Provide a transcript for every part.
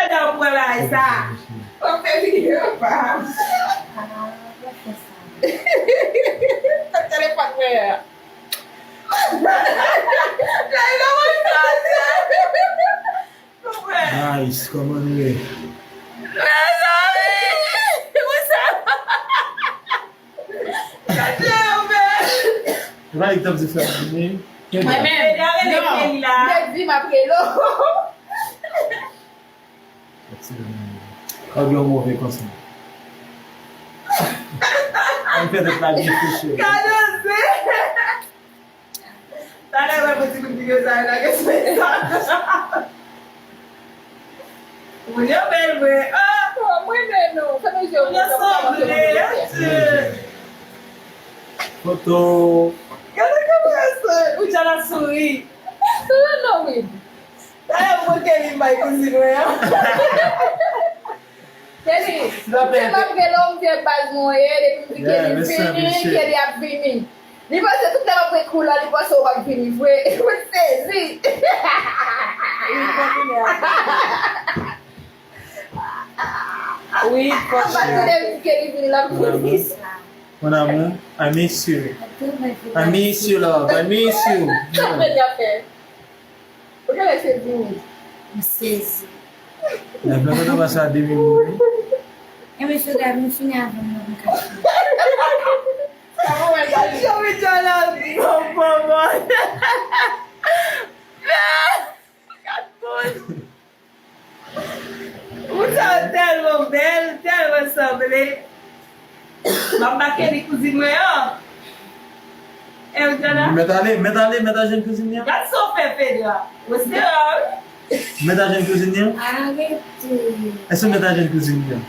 não vou lá, está. Vamos ver vídeo, pá. Tá telefone com ela. Nice, come on here. Vai, estamos a falar de mim. Mas mesmo, não, deve mas porque louco. Alguém vai morrer com isso. Vai perder pra mim, fechou. Cadê você? Tá levando esse vídeo usar na cabeça. Mulher mesmo, ah, pô, mãe mesmo. Você não viu? Olha só, mulher. Foto. Cadê a cabeça? O Jana sorri. Sorri não, Widy. Tá, eu vou ter ele vai cozinhar. Ele, você vai porque ele não tem mais mulher, ele não tem fini, que ele é fini. Depois você tu tava com culo, depois você vai fini, foi, você, sim. Oui, pode ser. Mon amour, I miss you. I miss you, love. I miss you. Por que ele é cezinho? Não sei se. La placa não vai sair de mim. Eu me jogava no final, no cachorro. Cachorro me chorando, por favor. Tell me something. Mamma che li cucino io. E un giorno. Mets a gente cozinhar. That's so perfect. Você é. Mets a gente cozinhar. Arrête. Est-ce que mets a gente cozinhar?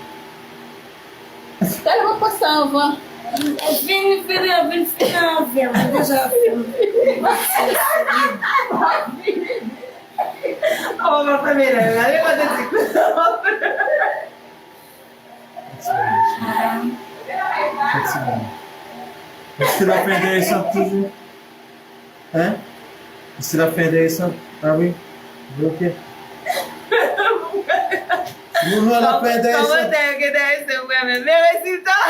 Quero uma poção, vó. Vem me final, velho. Oh, ma famiglia, io vado a dire. Est-ce que la fin intéressante toujours? Hein? Est-ce que la fin intéressante? Ah oui? Ok. Nous la fin Comment intéressante. t'es que t'es ce même? Merci toi.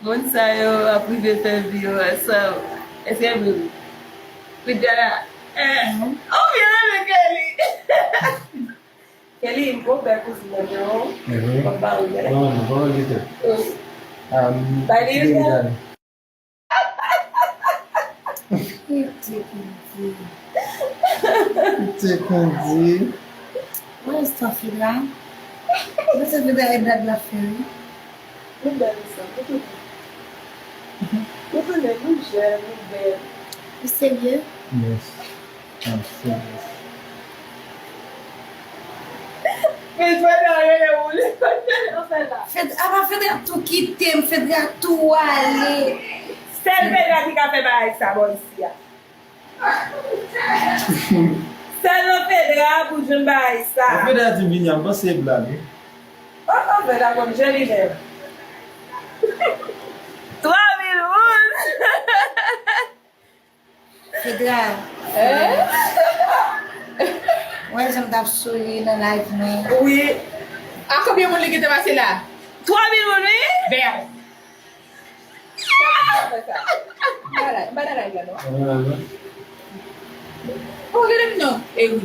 Mon sayo a privé faire vidéo ça. Est-ce que vous Widiana. Oh, bien avec Kelly. Kelly, il faut faire pour ce moment. Non, non, Widiana. Te conduit. Où est-ce ton fil là? Où est-ce que tu as de la feuille? Muito bem, Sam. Muito bem, muito bem. É sérieux? Yes. I'm serious. Mas vai dar, ele é o único. Não sei lá. Fais tout quitter, me fais tout aller. Celle qui café bail ça, bon ici. Celle no pedra pour je bail A ça. verdade minha, você é blague. Oh, pedra comme je l'ai fait. 3 000 Fedra. Ouais, j'aime d'absoluer dans la live, mais. Oui. À combien de monde qui te passe là? 3 000 oui? Vers. Banana, non? Oh, regardez non. Eh oui.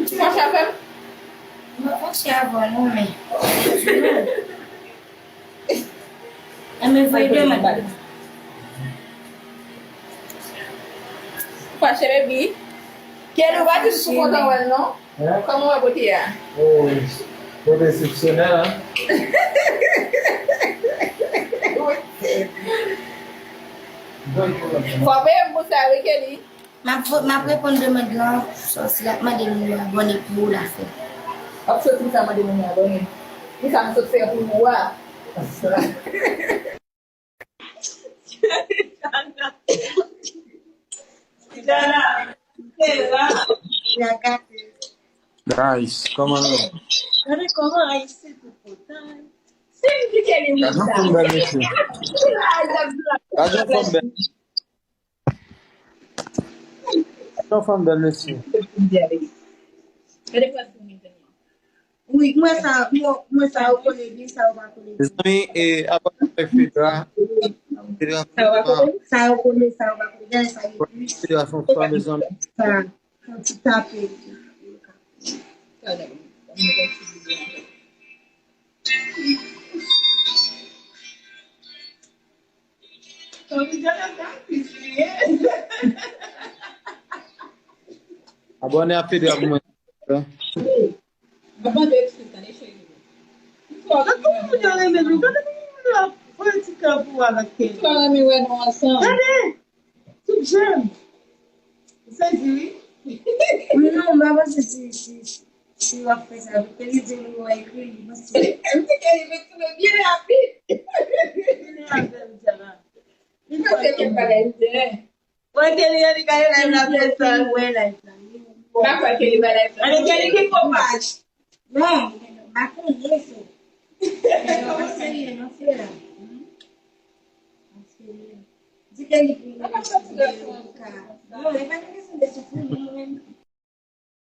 Tu manges à faire? Je vais penser avant, non, mais. Elle me fait deux, madame. Pas cher, bébé. Quel va tu suis content, non? É? Comment va beauté? Oh, foi decepcionar, hein? Faut bien vous savez qu'elle est. Ma réponse de ma grande, c'est la bonne époux, la fait. Absolument, ça m'a demandé à donner. Vous ça me fait pour moi. Widiana. C'est là. La gâte. Nice, como não? Olha como aí se putar. Sempre que ele me Não dá. foi bem assim. Não foi bem. Não foi bem assim. E depois assim, Oui, moi ça au collègue, ça va collègue. Les amis, et après la Ça au collègue, ça va collègue, ça y est plus. fédération femme, mes amis. Ça, quand tu tapes. Abonnez à fédération. Baba do explicar, deixa eu ver. Fala, meu é nossa. Oui, non, maman, si on fait ça, parce que les élèves ont écrit, moi, c'est. Eu fiquei muito bem rápido. Você quer falar isso, né? Why can't you get it Là, like that? Vai para aquele balé. And again, you can match. non, ma conheço. Não seria, não será. Não seria. Diga ele que ele vai cara. Não, ele vai ter que desse fundo.